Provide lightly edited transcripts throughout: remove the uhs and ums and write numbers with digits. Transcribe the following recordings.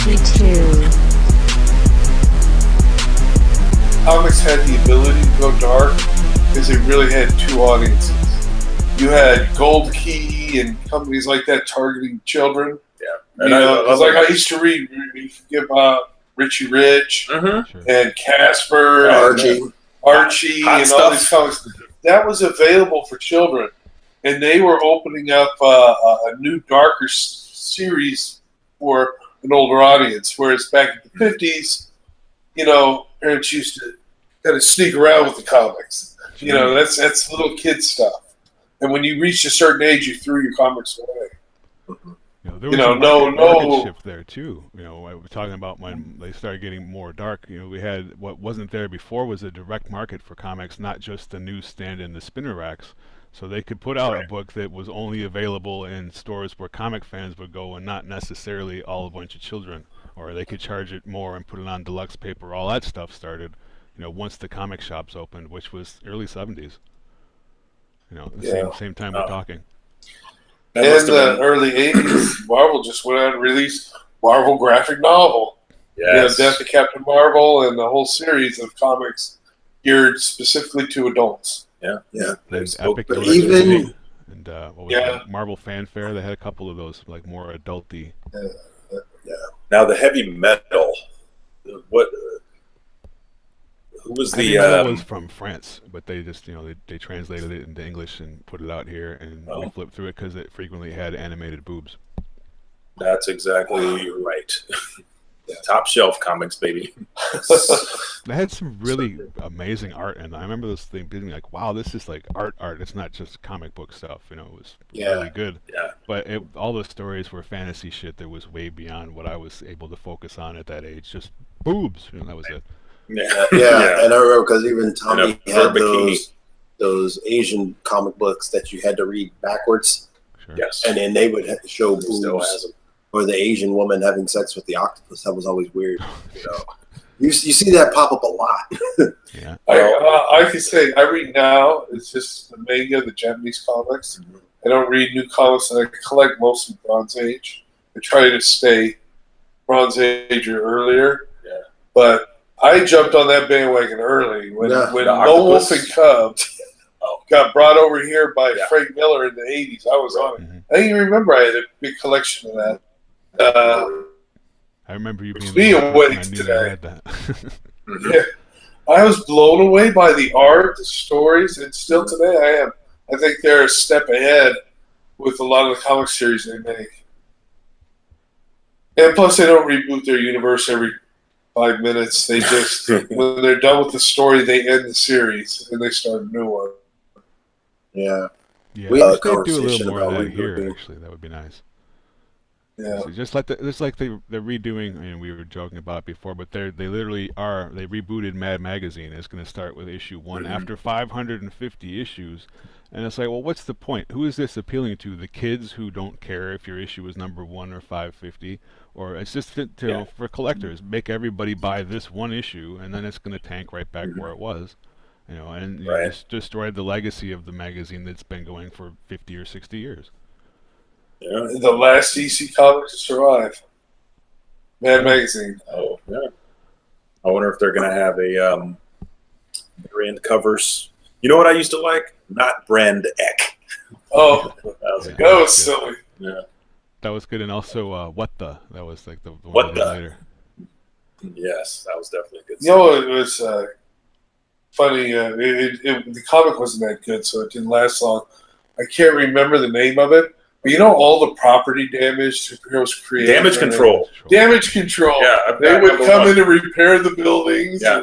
22. Comics had the ability to go dark because they really had two audiences. You had Gold Key and companies like that targeting children. Yeah, and I used to read. You forget about Richie Rich and Casper, Archie, and all these comics. That was available for children, and they were opening up a new darker series for an older audience. Whereas back in the 50s, parents used to kind of sneak around with the comics. That's little kid stuff. And when you reached a certain age, you threw your comics away. There was a market shift there too. We're talking about when they started getting more dark. We had what wasn't there before was a direct market for comics, not just the newsstand and the spinner racks. So they could put out a book that was only available in stores where comic fans would go, and not necessarily all a bunch of children. Or they could charge it more and put it on deluxe paper. All that stuff started, once the comic shops opened, which was early 70s. Same time we're talking. In the early 80s, Marvel just went out and released Marvel graphic novel. Yes. Death of Captain Marvel and the whole series of comics geared specifically to adults. Yeah. Epic but even and what was it? Marvel Fanfare. They had a couple of those, like more adulty. Now the heavy metal. What? Who was the? Heavy metal was from France, but they just they translated it into English and put it out here, and we flipped through it because it frequently had animated boobs. That's exactly right. Top shelf comics, baby. They had some really amazing art, and I remember this thing being like, "Wow, this is like art. It's not just comic book stuff." It was really good. Yeah. But all the stories were fantasy shit that was way beyond what I was able to focus on at that age. Just boobs, that was it. Yeah, and I remember because even Tommy had those Asian comic books that you had to read backwards. Sure. Yes, and then they would show boobs, or the Asian woman having sex with the octopus. That was always weird. You see that pop up a lot. Yeah, I can say I read now. It's just the manga, the Japanese comics. I don't read new comics, and I collect mostly Bronze Age. I try to stay Bronze Age or earlier. Yeah, but I jumped on that bandwagon early when Lone Wolf and Cub got brought over here by Frank Miller in the 80s. I was on it. I think you remember I had a big collection of that. I remember you being awake today. I was blown away by the art, the stories, and still today I am. I think they're a step ahead with a lot of the comic series they make. And plus, they don't reboot their universe every 5 minutes. They just, when they're done with the story, they end the series and they start a new one. Yeah. We could do a little more of that here, actually. That would be nice. Yeah. So just like they're redoing, and we were joking about it before, but they literally are. They rebooted Mad Magazine. It's going to start with issue 1 after 550 issues, and it's like, well, what's the point? Who is this appealing to? The kids who don't care if your issue is number 1 or 550, or it's just for collectors. Make everybody buy this one issue, and then it's going to tank right back where it was, and you just destroyed the legacy of the magazine that's been going for 50 or 60 years. Yeah. The last DC comic to survive. Mad Magazine. Oh, yeah. I wonder if they're going to have a brand covers. You know what I used to like? Not Brand Eck. Oh, that was silly. Yeah. That was good. And also, What The? That was like the one What The? later. Yes, that was definitely good. It was funny. The comic wasn't that good, so it didn't last long. I can't remember the name of it. But all the property damage superheroes create. Damage Control. Damage Control. Yeah, they would come in and repair the buildings. Yeah.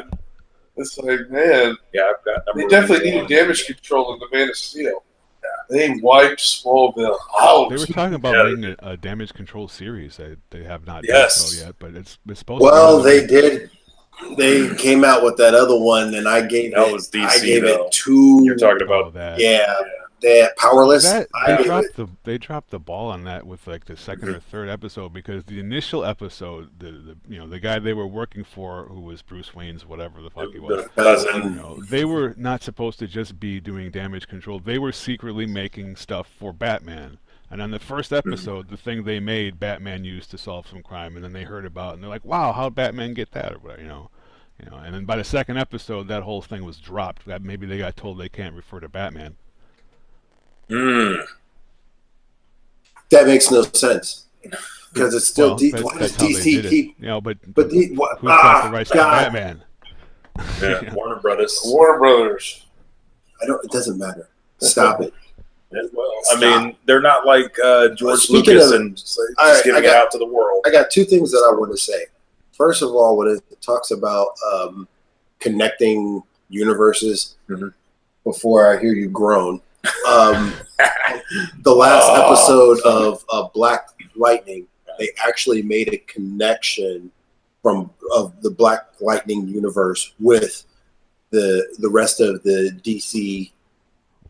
It's like, man. Yeah, I've got. They definitely needed Damage Control in the Man of Steel. Yeah. They wiped Smallville out. They were talking about making a Damage Control series. They have not done so yet, but it's supposed to. Well, they did. They came out with that other one, and I gave was DC, I gave though. it 2. You're talking about that. Yeah. Powerless. They dropped the ball on that with like the second or third episode, because the initial episode, the guy they were working for, who was Bruce Wayne's whatever the fuck he was, they were not supposed to just be doing Damage Control. They were secretly making stuff for Batman. And on the first episode, the thing they made, Batman used to solve some crime, and then they heard about it, and they're like, "Wow, how'd Batman get that?" Or whatever, And then by the second episode, that whole thing was dropped. That maybe they got told they can't refer to Batman. Mm. That makes no sense because it's still Well, why does that's how they DC did keep? it. But Who's got the rights to Batman? Yeah, Warner Brothers. Warner Brothers. It doesn't matter. Stop it. Well, Stop. I mean, they're not like George Speaking Lucas of- and just giving it out to the world. I got two things that I want to say. First of all, when it talks about connecting universes, before I hear you groan, the last episode of Black Lightning, they actually made a connection of the Black Lightning universe with the rest of the DC.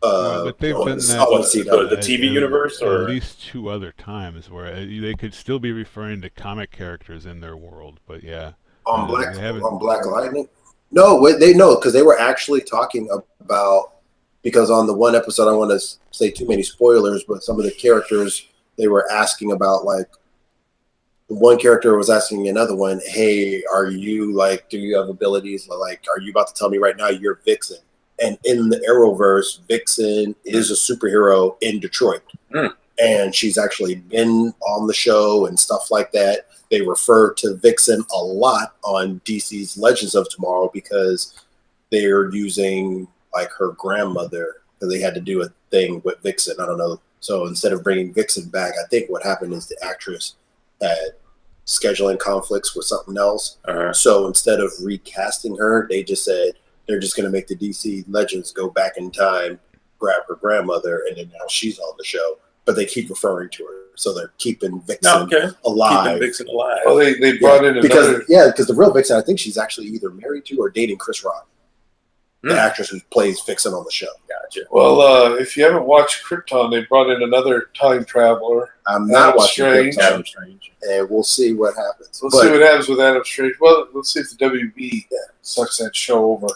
But they've done that the TV universe, or at least 2 other times where they could still be referring to comic characters in their world. But yeah, on Black Lightning. No, they know because they were actually talking about, because on the one episode, I want to say too many spoilers, but some of the characters they were asking about, like one character was asking another one, "Hey, are you do you have abilities? Like, are you about to tell me right now you're Vixen?" And in the Arrowverse, Vixen is a superhero in Detroit. And she's actually been on the show and stuff like that. They refer to Vixen a lot on DC's Legends of Tomorrow because they're using her grandmother, because they had to do a thing with Vixen. I don't know. So instead of bringing Vixen back, I think what happened is the actress had scheduling conflicts with something else. So instead of recasting her, they just said, they're just going to make the DC Legends go back in time, grab her grandmother, and then now she's on the show. But they keep referring to her, so they're keeping Vixen alive. Keeping Vixen alive. Well, they brought in another. Because the real Vixen, I think she's actually either married to or dating Chris Rock, the actress who plays Vixen on the show. Gotcha. Well, if you haven't watched Krypton, they brought in another time traveler. I'm not watching Strange. Adam Strange, and we'll see what happens. Let's see what happens with Adam Strange. Well, let's see if the WB sucks that show over.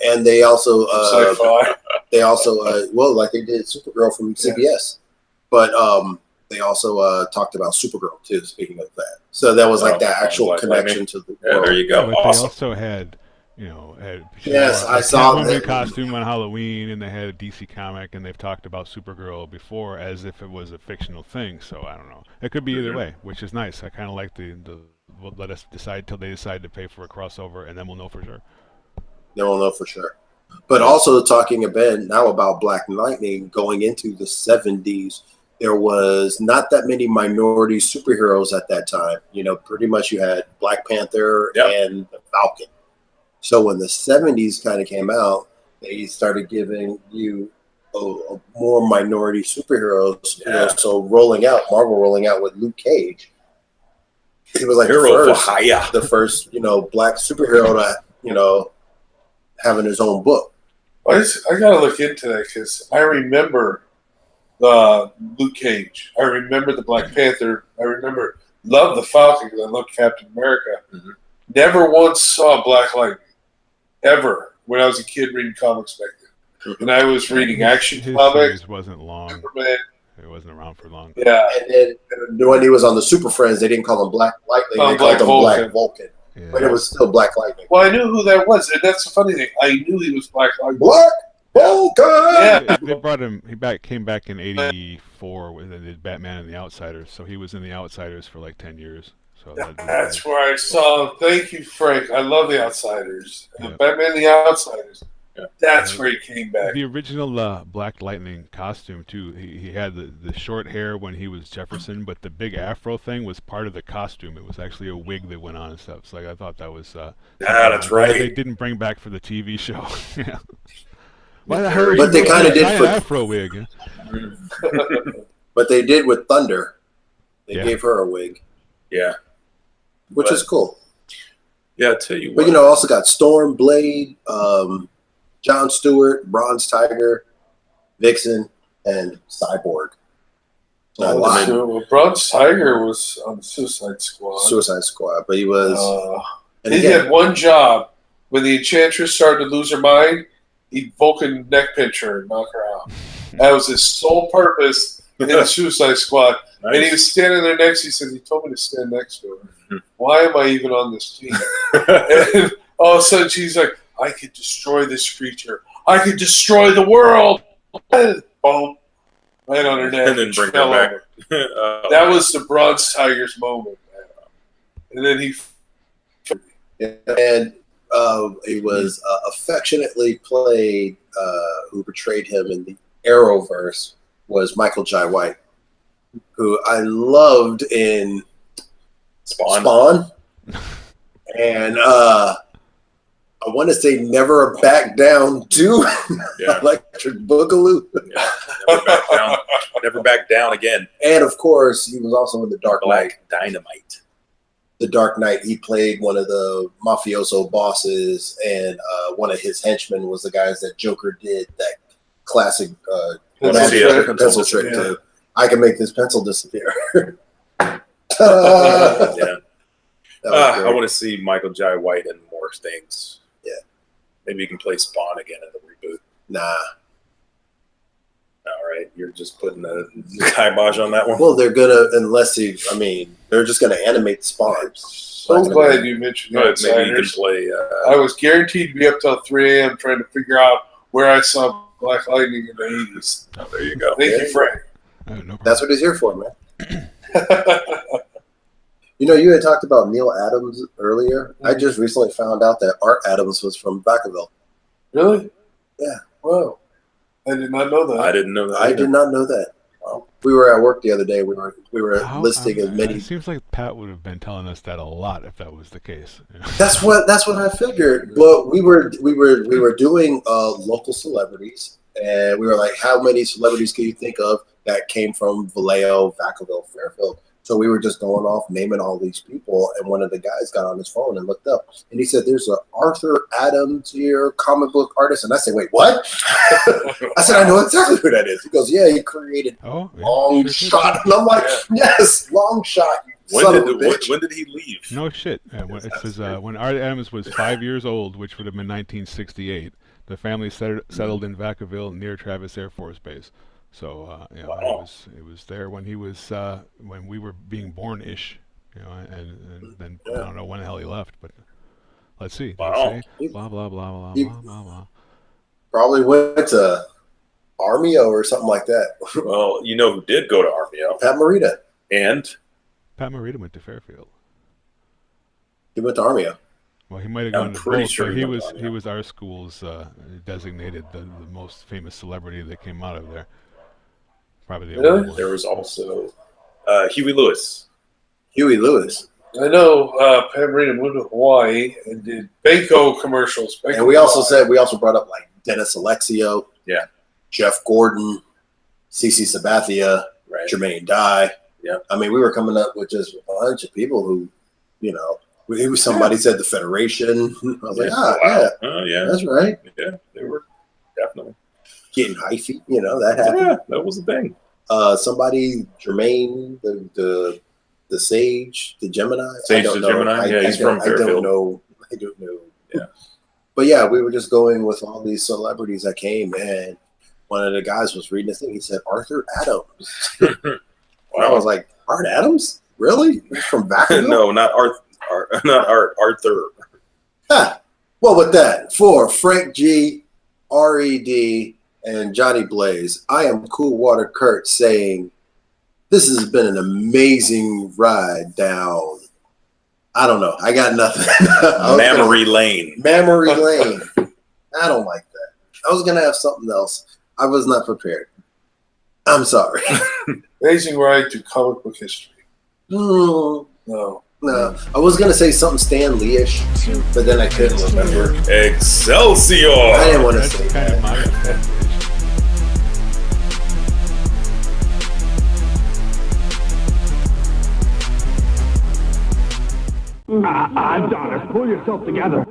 And they also, Sci-fi. like they did Supergirl from CBS, but they also talked about Supergirl too. Speaking of that, so that was the actual connection to the world. There you go. But Awesome. they also had, I saw Catwoman that costume on Halloween, and they had a DC comic, and they've talked about Supergirl before as if it was a fictional thing. So I don't know. It could be either way, which is nice. I kind of like the let us decide till they decide to pay for a crossover, and then we'll know for sure. They won't know for sure. But also talking now about Black Lightning, going into the 70s, there was not that many minority superheroes at that time. Pretty much you had Black Panther and the Falcon. So when the 70s kind of came out, they started giving you more minority superheroes. So Marvel rolling out with Luke Cage. He was the first black superhero to, having his own book. I gotta look into that because I remember the Luke Cage. I remember the Black Panther. Love the Falcon because I love Captain America. Never once saw Black Lightning ever when I was a kid reading comics back then. And I was reading action comics. His wasn't long. Superman. It wasn't around for long. Yeah. And then when he was on the Super Friends, they didn't call him Black Lightning. They called him Black Vulcan. Yeah. But it was still Black Lightning. Well, I knew who that was, and that's the funny thing. I knew he was Black Lightning. Black Vulcan! Yeah. They brought him. He came back in '84 with the Batman and the Outsiders. So he was in the Outsiders for 10 years. So that's where I saw him. Thank you, Frank. I love the Outsiders. Yeah. Batman and the Outsiders. Yeah. That's where he came back. The original Black Lightning costume too. He had the short hair when he was Jefferson, but the big afro thing was part of the costume. It was actually a wig that went on and stuff. So I thought that was. That's right. They didn't bring back for the TV show. Yeah. But they kind of did for afro wig. But they did with Thunder. They gave her a wig. Yeah. Which is cool. Yeah, I tell you what. But also got Storm, Blade, John Stewart, Bronze Tiger, Vixen, and Cyborg. So Bronze Tiger was on the Suicide Squad. But he was. He had one job. When the Enchantress started to lose her mind, he'd Vulcan neck pinch her and knock her out. That was his sole purpose in the Suicide Squad. Nice. And he was standing there next. He said, "He told me to stand next to him. Why am I even on this team?" And all of a sudden, she's like, "I could destroy this creature. I could destroy the world." And boom, right on her neck. And then bring her back. That was the Bronze Tiger's moment, man. And then he. And he was affectionately played. Who portrayed him in the Arrowverse was Michael Jai White, who I loved in Spawn. And I want to say Never Back Down 2, Electric Boogaloo. Yeah, never back down again. And of course, he was also in The Dark Knight. Dynamite. The Dark Knight, he played one of the mafioso bosses, and one of his henchmen was the guys that Joker did that classic pencil trick to. I can make this pencil disappear. Yeah. I want to see Michael Jai White in more things. Yeah. Maybe you can play Spawn again in the reboot. Nah. All right. You're just putting the kibosh on that one? Well, they're gonna, they're just gonna animate Spawn. So glad you mentioned that. Maybe you can play. I was guaranteed to be up till 3 a.m. trying to figure out where I saw Black Lightning in the 80s. Oh, there you go. Thank you, Frank. No That's what he's here for, man. You had talked about Neil Adams earlier. I just recently found out that Art Adams was from Vacaville. Really? Yeah. Wow. I did not know that. I didn't know that. I did not know that. We were at work the other day. We were listing as many. It seems like Pat would have been telling us that a lot if that was the case. That's what I figured. But we were doing local celebrities, and we were like, how many celebrities can you think of that came from Vallejo, Vacaville, Fairfield? So we were just going off naming all these people, and one of the guys got on his phone and looked up, and he said, "There's an Arthur Adams here, comic book artist." And I said, "Wait, what?" I said, "I know exactly who that is." He goes, "Yeah, he created Long Shot," and I'm like, "Yes, Long Shot." When did he leave? No shit. It says when Art Adams was 5 years old, which would have been 1968, the family settled in Vacaville near Travis Air Force Base. So it was there when he was when we were being born-ish, and then I don't know when the hell he left, but let's see. Wow. Blah blah blah blah blah blah. Probably went to Armio or something like that. Well, you know who did go to Armio? Pat Morita. And Pat Morita went to Fairfield. He went to Armio. Well, he might have gone to both, sure but he was our school's designated the most famous celebrity that came out of there. Probably the only one. There was also Huey Lewis. Huey Lewis. I know Pat Morita moved to Hawaii and did Banco commercials. And we also brought up like Dennis Alexio, Jeff Gordon, CeCe Sabathia, Jermaine Dye. Yeah, I mean, we were coming up with just a bunch of people who, somebody said the Federation. I was like, yeah, that's right. Yeah, they were definitely getting hyphy. That happened. Yeah, that was the thing. Somebody, Jermaine, the Sage, the Gemini. Sage the Gemini. He's from Fairfield. I don't know. Yeah. But yeah, we were just going with all these celebrities that came, and one of the guys was reading the thing. He said Arthur Adams. Wow. I was like, Art Adams? Really? From Vacaville? No, not Arthur. Well, with that, for Frank G, RED, and Johnny Blaze, I am Cool Water Kurt saying this has been an amazing ride down. I don't know. I got nothing. Mammary Lane. Mammary Lane. I don't like that. I was going to have something else. I was not prepared. I'm sorry. Amazing ride to comic book history. No. I was going to say something Stan Lee-ish, but then I couldn't remember. Excelsior! I didn't want to say that. Adonis, pull yourself together.